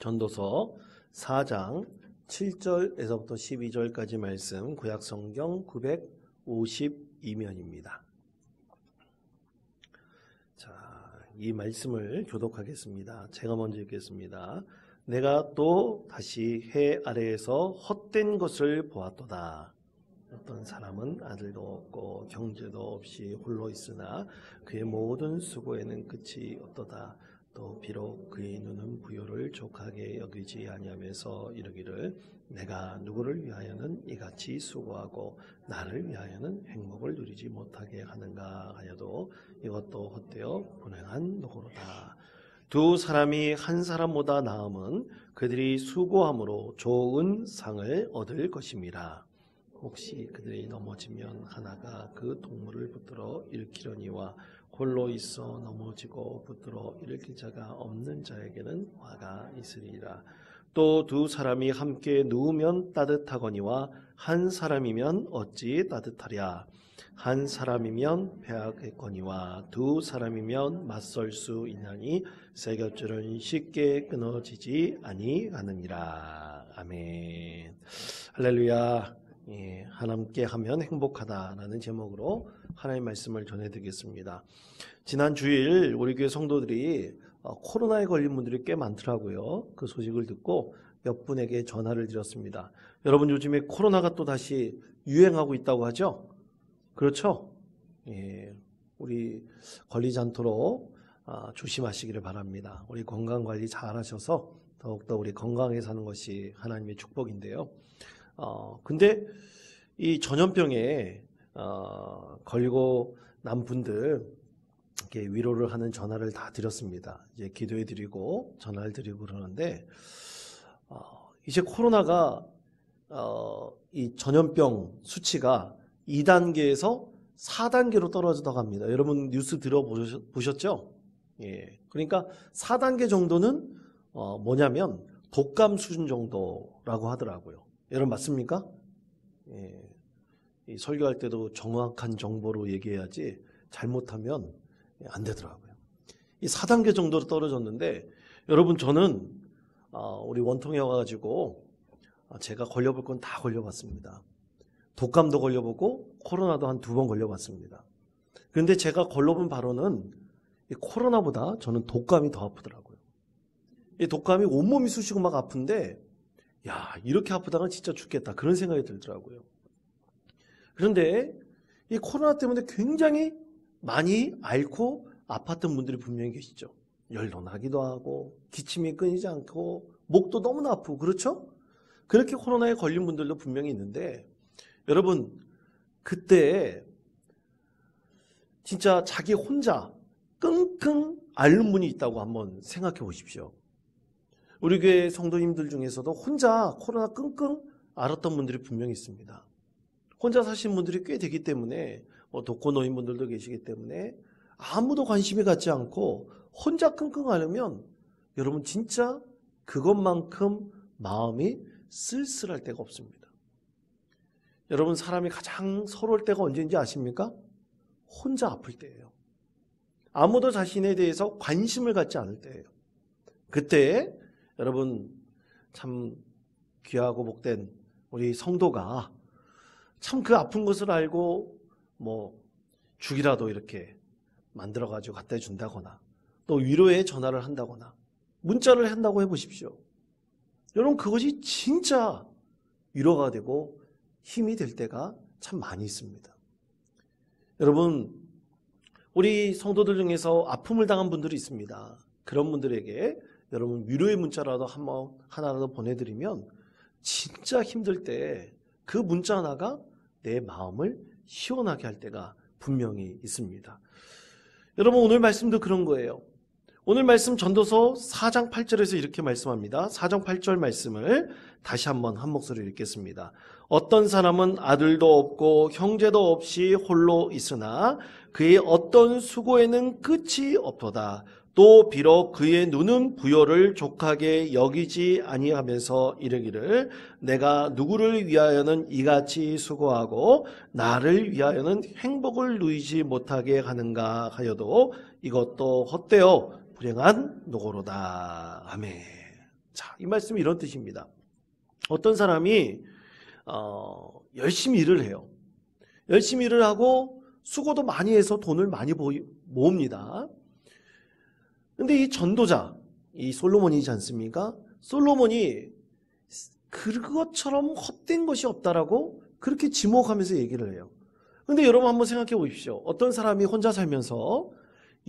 전도서 4장 7절에서부터 12절까지 말씀, 구약성경 952면입니다. 자, 이 말씀을 교독하겠습니다. 제가 먼저 읽겠습니다. 내가 또 다시 해 아래에서 헛된 것을 보았도다. 어떤 사람은 아들도 없고 형제도 없이 홀로 있으나 그의 모든 수고에는 끝이 없도다. 또 비록 그의 눈은 부요를 족하게 여기지 아니하면서 이르기를 내가 누구를 위하여는 이같이 수고하고 나를 위하여는 행복을 누리지 못하게 하는가 하여도 이것도 헛되어 불행한 노고로다. 두 사람이 한 사람보다 나음은 그들이 수고함으로 좋은 상을 얻을 것임이라. 혹시 그들이 넘어지면 하나가 그 동물을 붙들어 일으키려니와 홀로 있어 넘어지고 붙들어 일으킬 자가 없는 자에게는 화가 있으리라. 또 두 사람이 함께 누우면 따뜻하거니와 한 사람이면 어찌 따뜻하랴. 한 사람이면 패하겠거니와 두 사람이면 맞설 수 있나니 세 겹줄은 쉽게 끊어지지 아니하느니라. 아멘. 할렐루야. 하나님께 하면 행복하다라는 제목으로 하나님의 말씀을 전해드리겠습니다. 지난 주일 우리 교회 성도들이 코로나에 걸린 분들이 꽤 많더라고요. 그 소식을 듣고 몇 분에게 전화를 드렸습니다. 여러분, 요즘에 코로나가 또 다시 유행하고 있다고 하죠? 그렇죠? 우리 걸리지 않도록 조심하시기를 바랍니다. 우리 건강관리 잘 하셔서 더욱더 우리 건강하게 사는 것이 하나님의 축복인데요. 근데 이 전염병에 걸리고 난 분들 이렇게 위로를 하는 전화를 다 드렸습니다. 이제 기도해 드리고 전화를 드리고 그러는데 이제 코로나가 이 전염병 수치가 2단계에서 4단계로 떨어지다고 합니다. 여러분 뉴스 들어보셨죠? 예. 그러니까 4단계 정도는 뭐냐면 독감 수준 정도라고 하더라고요. 여러분 맞습니까? 예. 이 설교할 때도 정확한 정보로 얘기해야지 잘못하면 안 되더라고요. 이 4단계 정도로 떨어졌는데 여러분 저는 우리 원통에 와가지고 제가 걸려볼 건 다 걸려봤습니다. 독감도 걸려보고 코로나도 한 2번 걸려봤습니다. 그런데 제가 걸러본 바로는 이 코로나보다 저는 독감이 더 아프더라고요. 이 독감이 온몸이 쑤시고 막 아픈데 야, 이렇게 아프다가 진짜 죽겠다 그런 생각이 들더라고요. 그런데 이 코로나 때문에 굉장히 많이 앓고 아팠던 분들이 분명히 계시죠. 열도 나기도 하고 기침이 끊이지 않고 목도 너무나 아프고 그렇죠? 그렇게 코로나에 걸린 분들도 분명히 있는데 여러분 그때 진짜 자기 혼자 끙끙 앓는 분이 있다고 한번 생각해 보십시오. 우리 교회 성도님들 중에서도 혼자 코로나 끙끙 앓았던 분들이 분명히 있습니다. 혼자 사신 분들이 꽤 되기 때문에 독거노인 분들도 계시기 때문에 아무도 관심이 갖지 않고 혼자 끙끙 앓으면 여러분 진짜 그것만큼 마음이 쓸쓸할 때가 없습니다. 여러분 사람이 가장 서러울 때가 언제인지 아십니까? 혼자 아플 때예요. 아무도 자신에 대해서 관심을 갖지 않을 때예요. 그때 여러분 참 귀하고 복된 우리 성도가 참 그 아픈 것을 알고 죽이라도 이렇게 만들어가지고 갖다 준다거나 또 위로의 전화를 한다거나 문자를 한다고 해보십시오. 여러분 그것이 진짜 위로가 되고 힘이 될 때가 참 많이 있습니다. 여러분 우리 성도들 중에서 아픔을 당한 분들이 있습니다. 그런 분들에게 여러분 위로의 문자라도 하나라도 보내드리면 진짜 힘들 때 그 문자 하나가 내 마음을 시원하게 할 때가 분명히 있습니다. 여러분 오늘 말씀도 그런 거예요. 오늘 말씀 전도서 4장 8절에서 이렇게 말씀합니다. 4장 8절 말씀을 다시 한번 한 목소리로 읽겠습니다. 어떤 사람은 아들도 없고 형제도 없이 홀로 있으나 그의 어떤 수고에는 끝이 없도다. 또 비록 그의 눈은 부요를 족하게 여기지 아니하면서 이르기를 내가 누구를 위하여는 이같이 수고하고 나를 위하여는 행복을 누리지 못하게 하는가 하여도 이것도 헛되어 불행한 노고로다. 아멘. 자, 이 말씀이 이런 뜻입니다. 어떤 사람이 열심히 일을 해요. 열심히 일을 하고 수고도 많이 해서 돈을 많이 모읍니다. 근데 이 전도자, 이 솔로몬이지 않습니까? 솔로몬이 그것처럼 헛된 것이 없다라고 그렇게 지목하면서 얘기를 해요. 근데 여러분 한번 생각해 보십시오. 어떤 사람이 혼자 살면서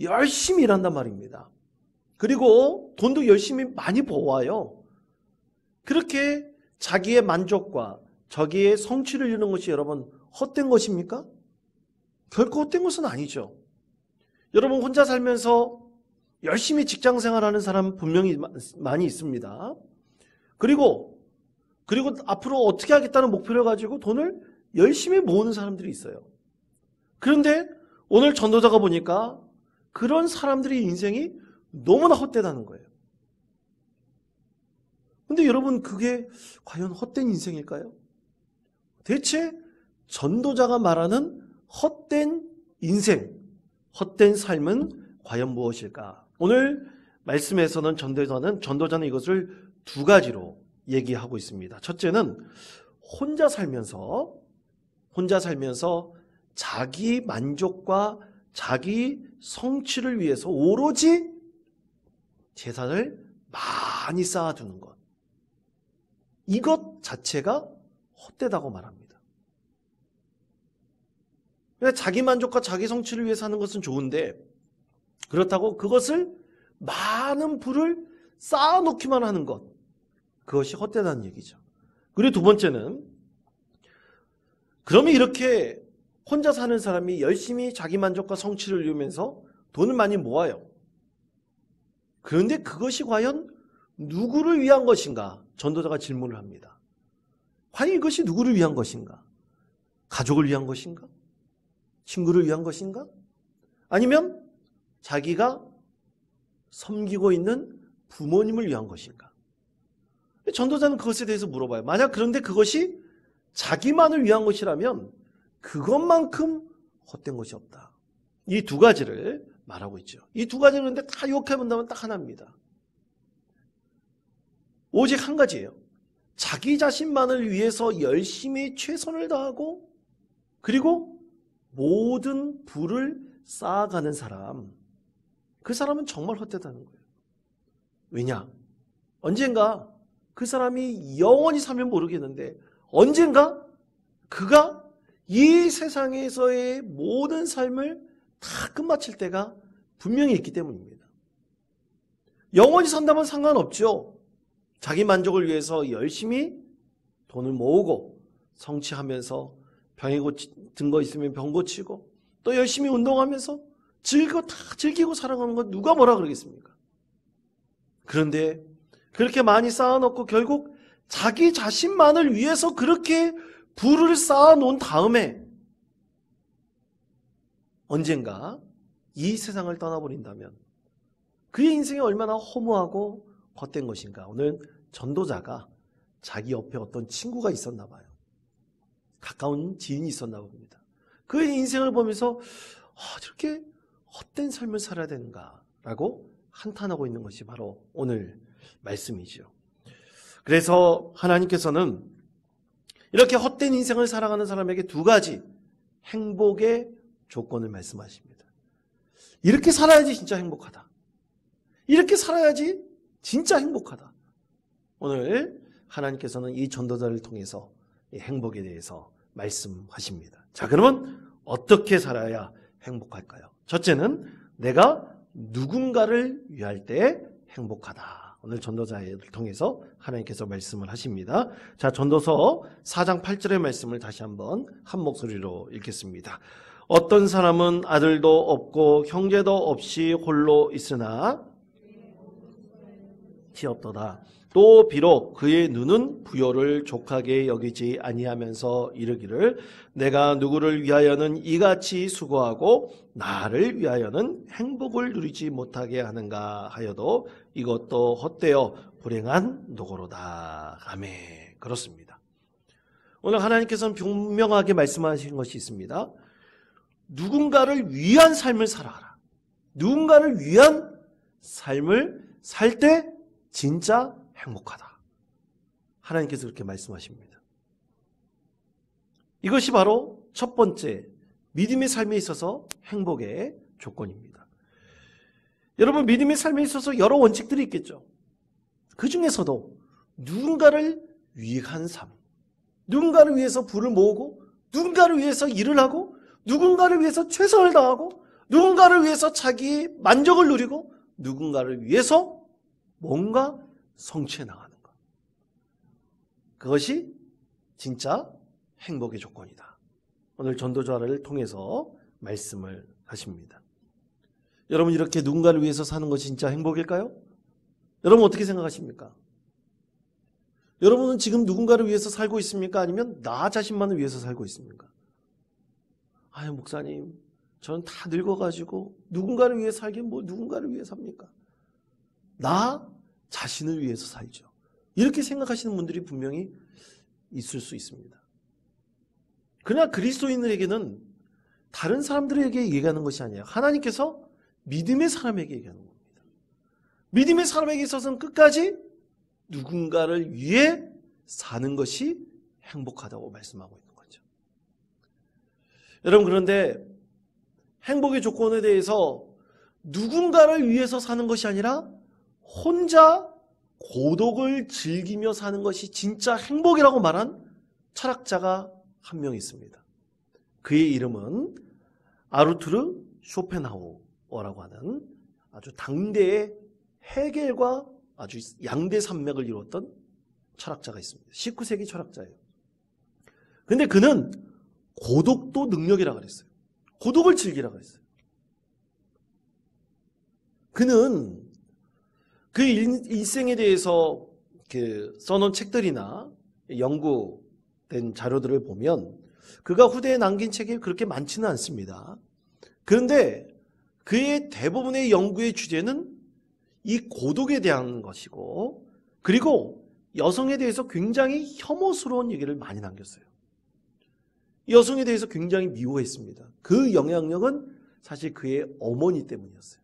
열심히 일한단 말입니다. 그리고 돈도 열심히 많이 벌어와요. 그렇게 자기의 만족과 자기의 성취를 이루는 것이 여러분 헛된 것입니까? 결코 헛된 것은 아니죠. 여러분 혼자 살면서 열심히 직장 생활하는 사람 분명히 많이 있습니다. 그리고 앞으로 어떻게 하겠다는 목표를 가지고 돈을 열심히 모으는 사람들이 있어요. 그런데 오늘 전도자가 보니까 그런 사람들의 인생이 너무나 헛되다는 거예요. 근데 여러분 그게 과연 헛된 인생일까요? 대체 전도자가 말하는 헛된 인생, 헛된 삶은 과연 무엇일까? 오늘 말씀에서는 전도자는 이것을 두 가지로 얘기하고 있습니다. 첫째는 혼자 살면서 자기 만족과 자기 성취를 위해서 오로지 재산을 많이 쌓아두는 것. 이것 자체가 헛되다고 말합니다. 그러니까 자기 만족과 자기 성취를 위해서 하는 것은 좋은데 그렇다고 그것을 많은 부를 쌓아놓기만 하는 것. 그것이 헛되다는 얘기죠. 그리고 두 번째는 그러면 이렇게 혼자 사는 사람이 열심히 자기 만족과 성취를 이루면서 돈을 많이 모아요. 그런데 그것이 과연 누구를 위한 것인가? 전도자가 질문을 합니다. 과연 이것이 누구를 위한 것인가? 가족을 위한 것인가? 친구를 위한 것인가? 아니면 자기가 섬기고 있는 부모님을 위한 것인가? 전도자는 그것에 대해서 물어봐요. 만약 그런데 그것이 자기만을 위한 것이라면 그것만큼 헛된 것이 없다. 이 두 가지를 말하고 있죠. 이 두 가지를 그런데 다 요약해본다면 딱 하나입니다. 오직 한 가지예요. 자기 자신만을 위해서 열심히 최선을 다하고 그리고 모든 부를 쌓아가는 사람, 그 사람은 정말 헛되다는 거예요. 왜냐? 언젠가 그 사람이 영원히 살면 모르겠는데 언젠가 그가 이 세상에서의 모든 삶을 다 끝마칠 때가 분명히 있기 때문입니다. 영원히 산다면 상관없죠. 자기 만족을 위해서 열심히 돈을 모으고 성취하면서 병에 든 거 있으면 병 고치고 또 열심히 운동하면서 즐기고 살아가는 건 누가 뭐라 그러겠습니까? 그런데 그렇게 많이 쌓아놓고 결국 자기 자신만을 위해서 그렇게 부를 쌓아놓은 다음에 언젠가 이 세상을 떠나버린다면 그의 인생이 얼마나 허무하고 헛된 것인가. 오늘 전도자가 자기 옆에 어떤 친구가 있었나 봐요. 가까운 지인이 있었나 봅니다. 그의 인생을 보면서 저렇게 헛된 삶을 살아야 되는가라고 한탄하고 있는 것이 바로 오늘 말씀이죠. 그래서 하나님께서는 이렇게 헛된 인생을 살아가는 사람에게 두 가지 행복의 조건을 말씀하십니다. 이렇게 살아야지 진짜 행복하다. 이렇게 살아야지 진짜 행복하다. 오늘 하나님께서는 이 전도자를 통해서 이 행복에 대해서 말씀하십니다. 자, 그러면 어떻게 살아야 행복할까요? 첫째는 내가 누군가를 위할 때 행복하다. 오늘 전도자를 통해서 하나님께서 말씀을 하십니다. 자, 전도서 4장 8절의 말씀을 다시 한번 한 목소리로 읽겠습니다. 어떤 사람은 아들도 없고 형제도 없이 홀로 있으나 없도다. 또 비록 그의 눈은 부요를 족하게 여기지 아니하면서 이르기를 내가 누구를 위하여는 이같이 수고하고 나를 위하여는 행복을 누리지 못하게 하는가 하여도 이것도 헛되어 불행한 노고로다. 아멘. 그렇습니다. 오늘 하나님께서는 분명하게 말씀하신 것이 있습니다. 누군가를 위한 삶을 살아가라. 누군가를 위한 삶을 살 때 진짜 행복하다. 하나님께서 그렇게 말씀하십니다. 이것이 바로 첫 번째 믿음의 삶에 있어서 행복의 조건입니다. 여러분, 믿음의 삶에 있어서 여러 원칙들이 있겠죠. 그 중에서도 누군가를 위한 삶, 누군가를 위해서 부를 모으고, 누군가를 위해서 일을 하고, 누군가를 위해서 최선을 다하고, 누군가를 위해서 자기 만족을 누리고, 누군가를 위해서 뭔가 성취해 나가는 것. 그것이 진짜 행복의 조건이다. 오늘 전도자를 통해서 말씀을 하십니다. 여러분, 이렇게 누군가를 위해서 사는 것이 진짜 행복일까요? 여러분 어떻게 생각하십니까? 여러분은 지금 누군가를 위해서 살고 있습니까? 아니면 나 자신만을 위해서 살고 있습니까? 아유, 목사님, 저는 다 늙어가지고 누군가를 위해 살긴 뭐 누군가를 위해 삽니까? 나 자신을 위해서 살죠. 이렇게 생각하시는 분들이 분명히 있을 수 있습니다. 그러나 그리스도인들에게는 다른 사람들에게 얘기하는 것이 아니에요. 하나님께서 믿음의 사람에게 얘기하는 겁니다. 믿음의 사람에게 있어서는 끝까지 누군가를 위해 사는 것이 행복하다고 말씀하고 있는 거죠. 여러분, 그런데 행복의 조건에 대해서 누군가를 위해서 사는 것이 아니라 혼자 고독을 즐기며 사는 것이 진짜 행복이라고 말한 철학자가 한 명 있습니다. 그의 이름은 아르투르 쇼펜하우어라고 하는 아주 당대의 헤겔과 아주 양대 산맥을 이루었던 철학자가 있습니다. 19세기 철학자예요. 근데 그는 고독도 능력이라고 그랬어요. 고독을 즐기라고 했어요. 그는 그 일생에 대해서 써놓은 책들이나 연구된 자료들을 보면 그가 후대에 남긴 책이 그렇게 많지는 않습니다. 그런데 그의 대부분의 연구의 주제는 이 고독에 대한 것이고, 그리고 여성에 대해서 굉장히 혐오스러운 얘기를 많이 남겼어요. 여성에 대해서 굉장히 미워했습니다. 그 영향력은 사실 그의 어머니 때문이었어요.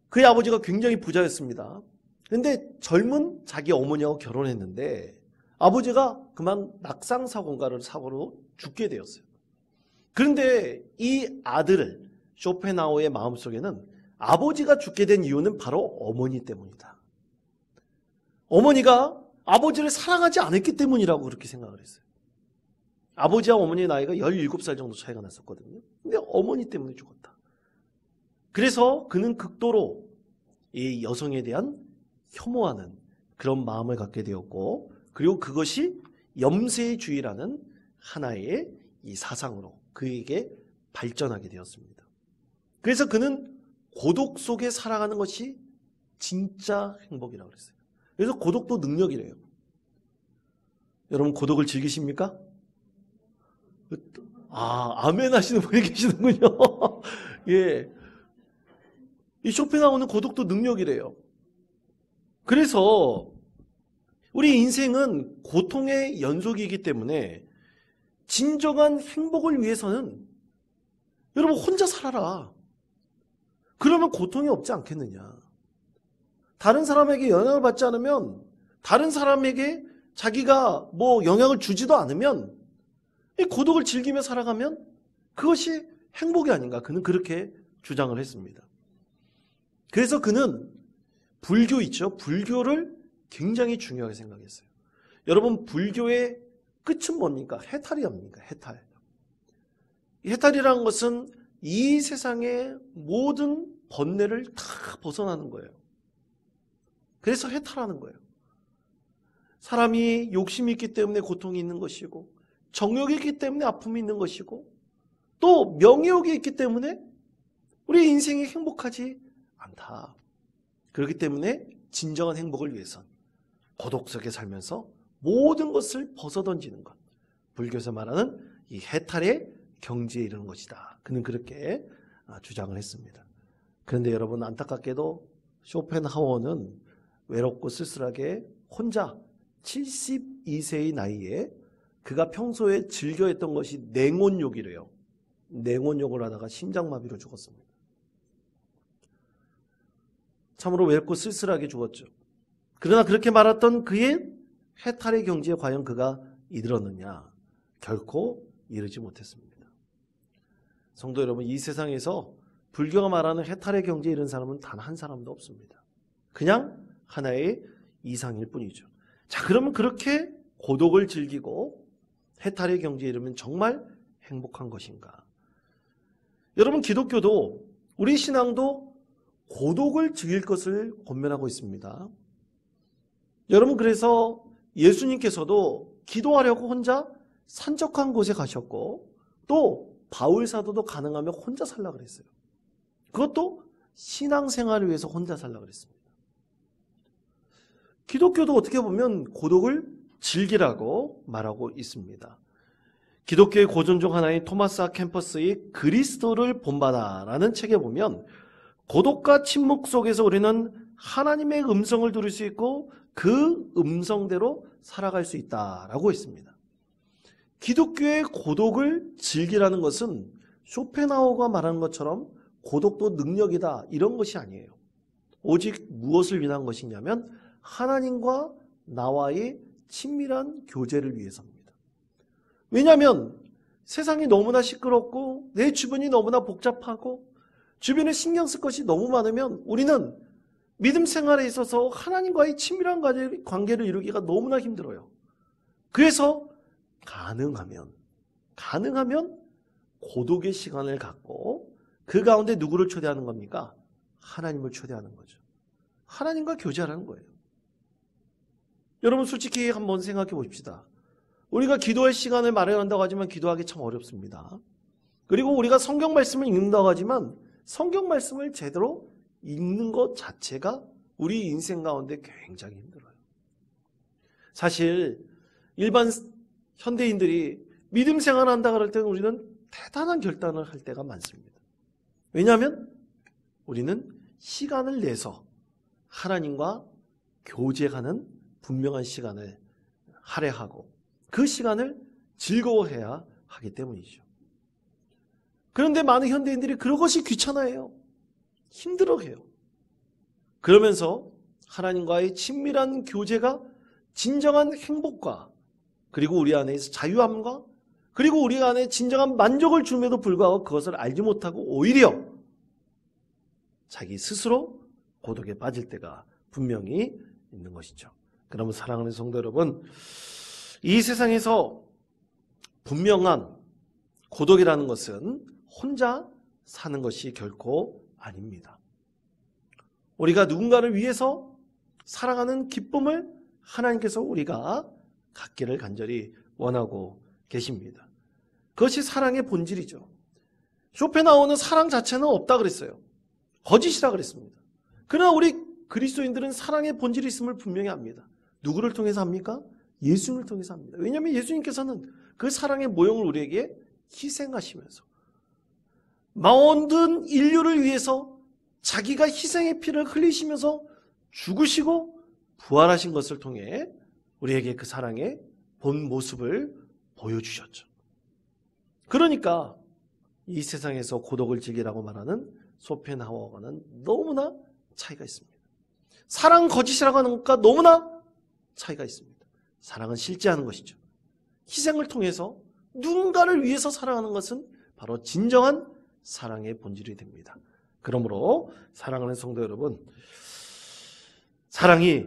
그의 아버지가 굉장히 부자였습니다. 그런데 젊은 자기 어머니하고 결혼했는데 아버지가 그만 낙상사고인가를 사고로 죽게 되었어요. 그런데 이 아들을 쇼펜하우어의 마음속에는 아버지가 죽게 된 이유는 바로 어머니 때문이다. 어머니가 아버지를 사랑하지 않았기 때문이라고 그렇게 생각을 했어요. 아버지와 어머니의 나이가 17살 정도 차이가 났었거든요. 근데 어머니 때문에 죽었다. 그래서 그는 극도로 이 여성에 대한 혐오하는 그런 마음을 갖게 되었고, 그리고 그것이 염세주의라는 하나의 이 사상으로 그에게 발전하게 되었습니다. 그래서 그는 고독 속에 살아가는 것이 진짜 행복이라고 그랬어요. 그래서 고독도 능력이래요. 여러분, 고독을 즐기십니까? 아멘 하시는 분이 계시는군요. 예. 이 쇼펜하우어는 고독도 능력이래요. 그래서 우리 인생은 고통의 연속이기 때문에 진정한 행복을 위해서는 여러분 혼자 살아라. 그러면 고통이 없지 않겠느냐. 다른 사람에게 영향을 받지 않으면, 다른 사람에게 자기가 뭐 영향을 주지도 않으면, 이 고독을 즐기며 살아가면 그것이 행복이 아닌가. 그는 그렇게 주장을 했습니다. 그래서 그는 불교 있죠. 불교를 굉장히 중요하게 생각했어요. 여러분, 불교의 끝은 뭡니까? 해탈이랍니까? 해탈. 해탈이라는 것은 이 세상의 모든 번뇌를 다 벗어나는 거예요. 그래서 해탈하는 거예요. 사람이 욕심이 있기 때문에 고통이 있는 것이고, 정욕이 있기 때문에 아픔이 있는 것이고, 또 명예욕이 있기 때문에 우리 인생이 행복하지 않다. 그렇기 때문에 진정한 행복을 위해선 고독 속에 살면서 모든 것을 벗어던지는 것, 불교에서 말하는 이 해탈의 경지에 이르는 것이다. 그는 그렇게 주장을 했습니다. 그런데 여러분, 안타깝게도 쇼펜하우어는 외롭고 쓸쓸하게 혼자 72세의 나이에 그가 평소에 즐겨했던 것이 냉온욕이래요. 냉온욕을 하다가 심장마비로 죽었습니다. 참으로 외롭고 쓸쓸하게 죽었죠. 그러나 그렇게 말했던 그의 해탈의 경지에 과연 그가 이르렀느냐? 결코 이르지 못했습니다. 성도 여러분, 이 세상에서 불교가 말하는 해탈의 경지에 이른 사람은 단 한 사람도 없습니다. 그냥 하나의 이상일 뿐이죠. 자, 그러면 그렇게 고독을 즐기고 해탈의 경지에 이르면 정말 행복한 것인가? 여러분, 기독교도 우리 신앙도 고독을 즐길 것을 권면하고 있습니다. 여러분, 그래서 예수님께서도 기도하려고 혼자 산적한 곳에 가셨고 또 바울 사도도 가능하면 혼자 살라 그랬어요. 그것도 신앙생활을 위해서 혼자 살라 그랬습니다. 기독교도 어떻게 보면 고독을 즐기라고 말하고 있습니다. 기독교의 고전 중 하나인 토마스 아 캠퍼스의 그리스도를 본받아라는 책에 보면 고독과 침묵 속에서 우리는 하나님의 음성을 들을 수 있고 그 음성대로 살아갈 수 있다라고 했습니다. 기독교의 고독을 즐기라는 것은 쇼펜하우어가 말하는 것처럼 고독도 능력이다 이런 것이 아니에요. 오직 무엇을 위한 것이냐면 하나님과 나와의 친밀한 교제를 위해서입니다. 왜냐하면 세상이 너무나 시끄럽고 내 주변이 너무나 복잡하고 주변에 신경 쓸 것이 너무 많으면 우리는 믿음 생활에 있어서 하나님과의 친밀한 관계를 이루기가 너무나 힘들어요. 그래서 가능하면 고독의 시간을 갖고 그 가운데 누구를 초대하는 겁니까? 하나님을 초대하는 거죠. 하나님과 교제하라는 거예요. 여러분 솔직히 한번 생각해 봅시다. 우리가 기도할 시간을 마련한다고 하지만 기도하기 참 어렵습니다. 그리고 우리가 성경 말씀을 읽는다고 하지만 성경 말씀을 제대로 읽는 것 자체가 우리 인생 가운데 굉장히 힘들어요. 사실 일반 현대인들이 믿음 생활을 한다 그럴 때는 우리는 대단한 결단을 할 때가 많습니다. 왜냐하면 우리는 시간을 내서 하나님과 교제하는 분명한 시간을 할애하고 그 시간을 즐거워해야 하기 때문이죠. 그런데 많은 현대인들이 그것이 귀찮아해요. 힘들어해요. 그러면서 하나님과의 친밀한 교제가 진정한 행복과 그리고 우리 안에 자유함과 그리고 우리 안에 진정한 만족을 줌에도 불구하고 그것을 알지 못하고 오히려 자기 스스로 고독에 빠질 때가 분명히 있는 것이죠. 그러면 사랑하는 성도 여러분, 이 세상에서 분명한 고독이라는 것은 혼자 사는 것이 결코 아닙니다. 우리가 누군가를 위해서 살아가는 기쁨을 하나님께서 우리가 갖기를 간절히 원하고 계십니다. 그것이 사랑의 본질이죠. 쇼펜하우어는 사랑 자체는 없다 그랬어요. 거짓이라 그랬습니다. 그러나 우리 그리스도인들은 사랑의 본질이 있음을 분명히 압니다. 누구를 통해서 합니까? 예수님을 통해서 합니다. 왜냐하면 예수님께서는 그 사랑의 모형을 우리에게 희생하시면서 모든 인류를 위해서 자기가 희생의 피를 흘리시면서 죽으시고 부활하신 것을 통해 우리에게 그 사랑의 본 모습을 보여주셨죠. 그러니까 이 세상에서 고독을 즐기라고 말하는 쇼펜하우어와는 너무나 차이가 있습니다. 사랑 거짓이라고 하는 것과 너무나 차이가 있습니다. 사랑은 실제하는 것이죠. 희생을 통해서 누군가를 위해서 사랑하는 것은 바로 진정한 사랑의 본질이 됩니다. 그러므로 사랑하는 성도 여러분, 사랑이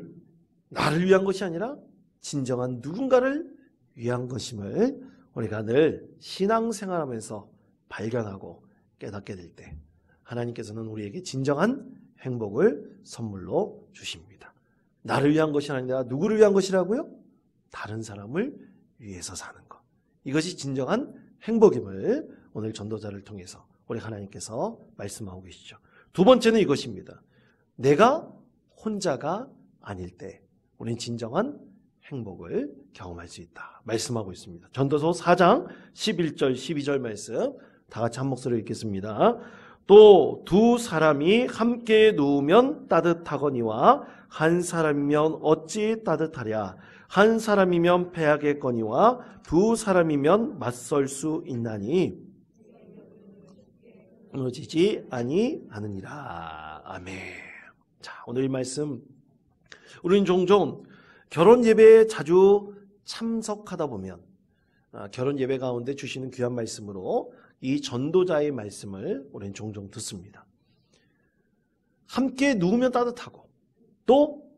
나를 위한 것이 아니라 진정한 누군가를 위한 것임을 우리가 늘 신앙생활하면서 발견하고 깨닫게 될 때 하나님께서는 우리에게 진정한 행복을 선물로 주십니다. 나를 위한 것이 아니라 누구를 위한 것이라고요? 다른 사람을 위해서 사는 것. 이것이 진정한 행복임을 오늘 전도자를 통해서 우리 하나님께서 말씀하고 계시죠. 두 번째는 이것입니다. 내가 혼자가 아닐 때 우리는 진정한 행복을 경험할 수 있다. 말씀하고 있습니다. 전도서 4장 11절 12절 말씀 다 같이 한 목소리로 읽겠습니다. 또 두 사람이 함께 누우면 따뜻하거니와 한 사람이면 어찌 따뜻하랴. 한 사람이면 패하겠거니와 두 사람이면 맞설 수 있나니 무너지지 아니하느니라. 아멘. 자, 오늘 이 말씀 우리는 종종 결혼 예배에 자주 참석하다 보면 결혼 예배 가운데 주시는 귀한 말씀으로 이 전도자의 말씀을 우리는 종종 듣습니다. 함께 누우면 따뜻하고 또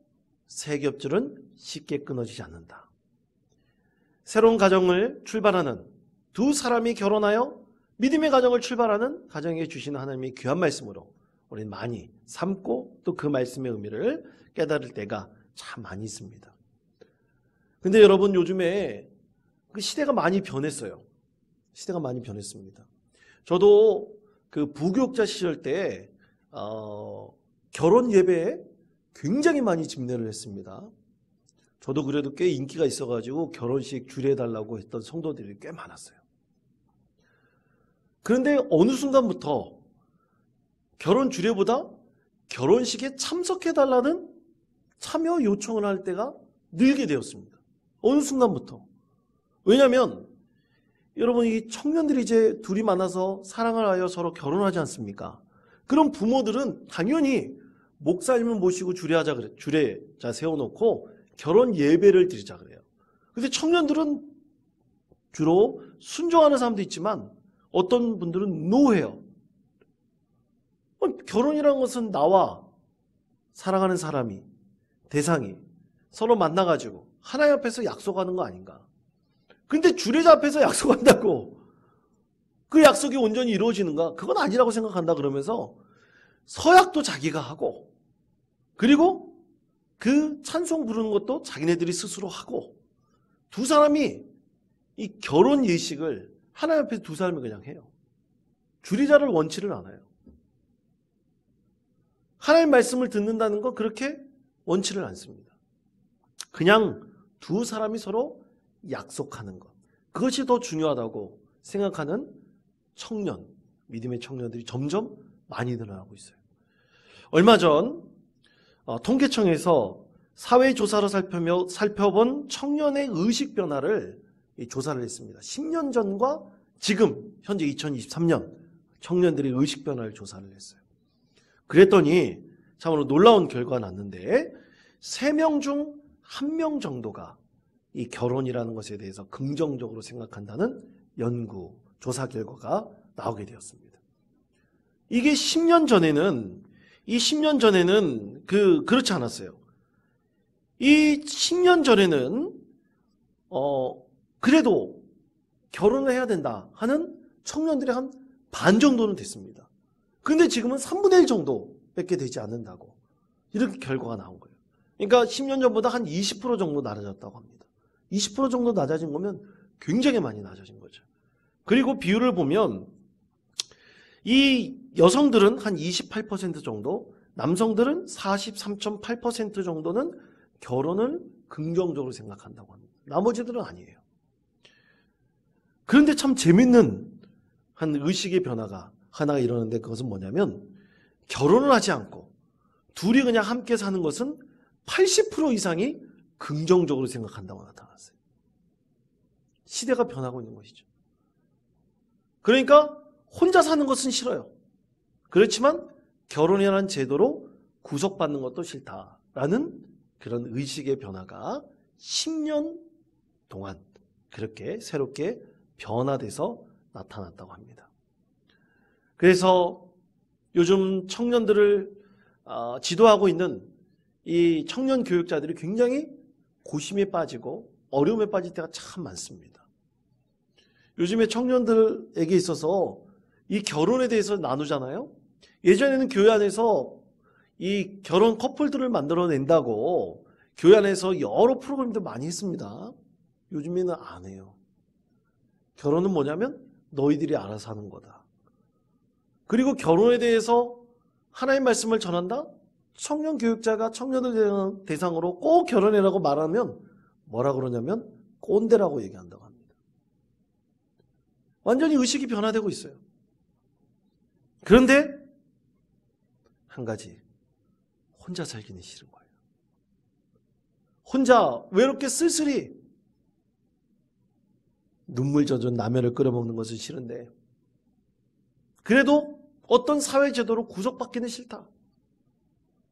세겹줄은 쉽게 끊어지지 않는다. 새로운 가정을 출발하는 두 사람이 결혼하여 믿음의 가정을 출발하는 가정에 주시는 하나님의 귀한 말씀으로 우리는 많이 삼고 또 그 말씀의 의미를 깨달을 때가 참 많이 있습니다. 근데 여러분, 요즘에 그 시대가 많이 변했어요. 시대가 많이 변했습니다. 저도 그 부교육자 시절 때 결혼 예배에 굉장히 많이 집례를 했습니다. 저도 그래도 꽤 인기가 있어가지고 결혼식 주례해달라고 했던 성도들이 꽤 많았어요. 그런데 어느 순간부터 결혼 주례보다 결혼식에 참석해달라는 참여 요청을 할 때가 늘게 되었습니다. 어느 순간부터. 왜냐하면 여러분, 이 청년들이 이제 둘이 만나서 사랑을 하여 서로 결혼하지 않습니까? 그럼 부모들은 당연히 목사님을 모시고 주례하자 그래. 주례자 세워놓고 결혼 예배를 드리자 그래요. 근데 청년들은 주로 순종하는 사람도 있지만 어떤 분들은 노해요. 결혼이라는 것은 나와 사랑하는 사람이, 대상이 서로 만나가지고 하나님 앞에서 약속하는 거 아닌가. 근데 주례자 앞에서 약속한다고 그 약속이 온전히 이루어지는가? 그건 아니라고 생각한다 그러면서 서약도 자기가 하고, 그리고 그 찬송 부르는 것도 자기네들이 스스로 하고, 두 사람이 이 결혼 예식을 하나님 앞에서 두 사람이 그냥 해요. 주례자를 원치를 않아요. 하나님 말씀을 듣는다는 거 그렇게 원치를 않습니다. 그냥 두 사람이 서로 약속하는 것, 그것이 더 중요하다고 생각하는 청년, 믿음의 청년들이 점점 많이 늘어나고 있어요. 얼마 전 통계청에서 사회조사를 살펴본 청년의 의식 변화를 조사를 했습니다. 10년 전과 지금 현재 2023년 청년들의 의식 변화를 조사를 했어요. 그랬더니 참으로 놀라운 결과가 났는데 3명 중 1명 정도가 이 결혼이라는 것에 대해서 긍정적으로 생각한다는 연구, 조사 결과가 나오게 되었습니다. 이게 10년 전에는 그렇지 않았어요. 이 10년 전에는 그래도 결혼을 해야 된다 하는 청년들이 한 반 정도는 됐습니다. 근데 지금은 3분의 1 정도밖에 되지 않는다고 이렇게 결과가 나온 거예요. 그러니까 10년 전보다 한 20% 정도 낮아졌다고 합니다. 20% 정도 낮아진 거면 굉장히 많이 낮아진 거죠. 그리고 비율을 보면 이 여성들은 한 28% 정도, 남성들은 43.8% 정도는 결혼을 긍정적으로 생각한다고 합니다. 나머지들은 아니에요. 그런데 참 재밌는 한 의식의 변화가 하나가 일어나는데, 그것은 뭐냐면 결혼을 하지 않고 둘이 그냥 함께 사는 것은 80% 이상이 긍정적으로 생각한다고 나타났어요. 시대가 변하고 있는 것이죠. 그러니까 혼자 사는 것은 싫어요. 그렇지만 결혼이라는 제도로 구속받는 것도 싫다라는 그런 의식의 변화가 10년 동안 그렇게 새롭게 변화돼서 나타났다고 합니다. 그래서 요즘 청년들을 지도하고 있는 이 청년 교육자들이 굉장히 고심에 빠지고 어려움에 빠질 때가 참 많습니다. 요즘에 청년들에게 있어서 이 결혼에 대해서 나누잖아요. 예전에는 교회 안에서 이 결혼 커플들을 만들어낸다고 교회 안에서 여러 프로그램들 많이 했습니다. 요즘에는 안 해요. 결혼은 뭐냐면 너희들이 알아서 하는 거다. 그리고 결혼에 대해서 하나님 말씀을 전한다? 청년 교육자가 청년들 대상으로 꼭 결혼해라고 말하면 뭐라 그러냐면 꼰대라고 얘기한다고 합니다. 완전히 의식이 변화되고 있어요. 그런데 한 가지, 혼자 살기는 싫은 거예요. 혼자 외롭게 쓸쓸히 눈물 젖은 라면을 끓여 먹는 것은 싫은데 그래도 어떤 사회제도로 구속받기는 싫다.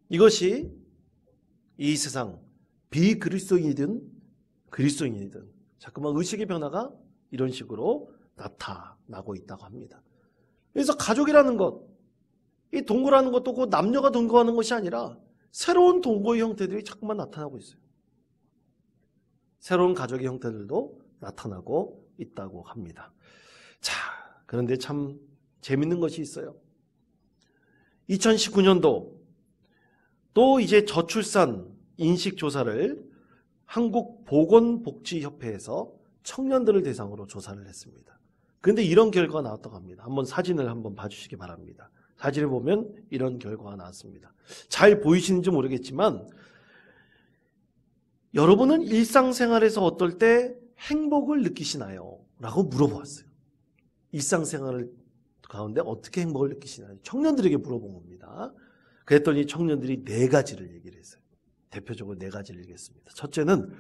이것이 이 세상 비그리스도인이든 그리스도인이든 자꾸만 의식의 변화가 이런 식으로 나타나고 있다고 합니다. 그래서 가족이라는 것, 이 동거라는 것도 그 남녀가 동거하는 것이 아니라 새로운 동거의 형태들이 자꾸만 나타나고 있어요. 새로운 가족의 형태들도 나타나고 있다고 합니다. 자, 그런데 참 재밌는 것이 있어요. 2019년도 또 이제 저출산 인식 조사를 한국보건복지협회에서 청년들을 대상으로 조사를 했습니다. 그런데 이런 결과가 나왔다고 합니다. 한번 사진을 한번 봐주시기 바랍니다. 사진을 보면 이런 결과가 나왔습니다. 잘 보이시는지 모르겠지만 여러분은 일상생활에서 어떨 때 행복을 느끼시나요? 라고 물어보았어요. 일상생활 가운데 어떻게 행복을 느끼시나요? 청년들에게 물어본 겁니다. 그랬더니 청년들이 4가지를 얘기를 했어요. 대표적으로 4가지를 얘기했습니다. 첫째는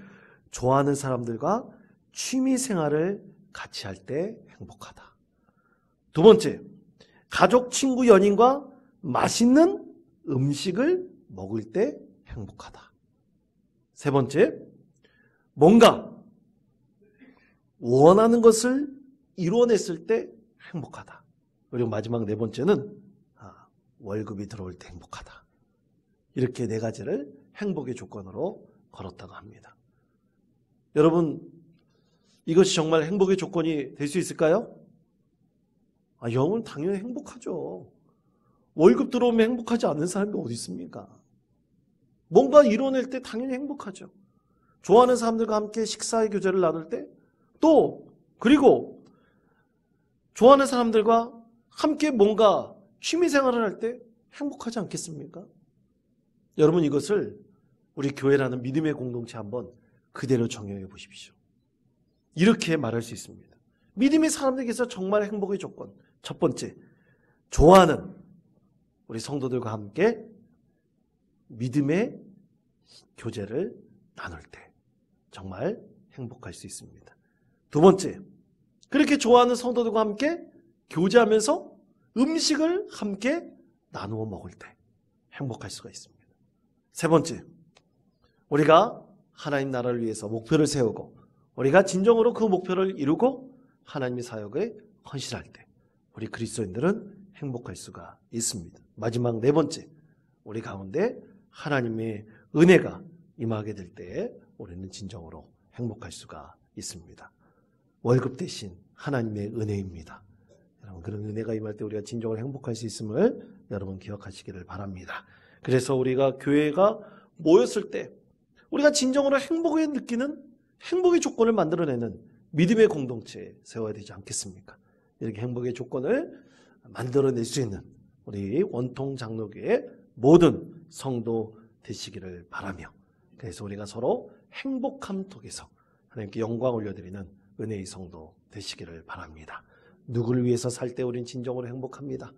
좋아하는 사람들과 취미생활을 같이 할 때 행복하다. 두 번째, 가족, 친구, 연인과 맛있는 음식을 먹을 때 행복하다. 세 번째, 뭔가 원하는 것을 이루어냈을 때 행복하다. 그리고 마지막 4번째는 월급이 들어올 때 행복하다. 이렇게 4가지를 행복의 조건으로 걸었다고 합니다. 여러분, 이것이 정말 행복의 조건이 될 수 있을까요? 영은 당연히 행복하죠. 월급 들어오면 행복하지 않는 사람이 어디 있습니까? 뭔가 이뤄낼 때 당연히 행복하죠. 좋아하는 사람들과 함께 식사의 교제를 나눌 때, 또 그리고 좋아하는 사람들과 함께 뭔가 취미생활을 할 때 행복하지 않겠습니까? 여러분, 이것을 우리 교회라는 믿음의 공동체 한번 그대로 적용해 보십시오. 이렇게 말할 수 있습니다. 믿음의 사람들에게서 정말 행복의 조건, 첫 번째, 좋아하는 우리 성도들과 함께 믿음의 교제를 나눌 때 정말 행복할 수 있습니다. 두 번째, 그렇게 좋아하는 성도들과 함께 교제하면서 음식을 함께 나누어 먹을 때 행복할 수가 있습니다. 세 번째, 우리가 하나님 나라를 위해서 목표를 세우고 우리가 진정으로 그 목표를 이루고 하나님의 사역에 헌신할 때 우리 그리스도인들은 행복할 수가 있습니다. 마지막 4번째, 우리 가운데 하나님의 은혜가 임하게 될 때 우리는 진정으로 행복할 수가 있습니다. 월급 대신 하나님의 은혜입니다. 여러분, 그런 은혜가 임할 때 우리가 진정으로 행복할 수 있음을 여러분 기억하시기를 바랍니다. 그래서 우리가 교회가 모였을 때 우리가 진정으로 행복을 느끼는 행복의 조건을 만들어내는 믿음의 공동체에 세워야 되지 않겠습니까? 이렇게 행복의 조건을 만들어낼 수 있는 우리 원통 장로교의 모든 성도 되시기를 바라며, 그래서 우리가 서로 행복함 속에서 하나님께 영광 올려드리는 은혜의 성도 되시기를 바랍니다. 누구를 위해서 살 때 우린 진정으로 행복합니다.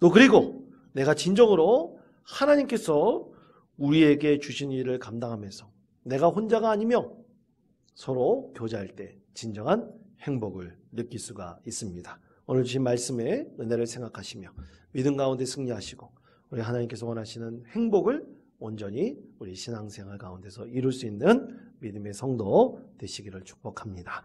또 그리고 내가 진정으로 하나님께서 우리에게 주신 일을 감당하면서 내가 혼자가 아니며 서로 교제할 때 진정한 행복을 느낄 수가 있습니다. 오늘 주신 말씀의 은혜를 생각하시며 믿음 가운데 승리하시고 우리 하나님께서 원하시는 행복을 온전히 우리 신앙생활 가운데서 이룰 수 있는 믿음의 성도 되시기를 축복합니다.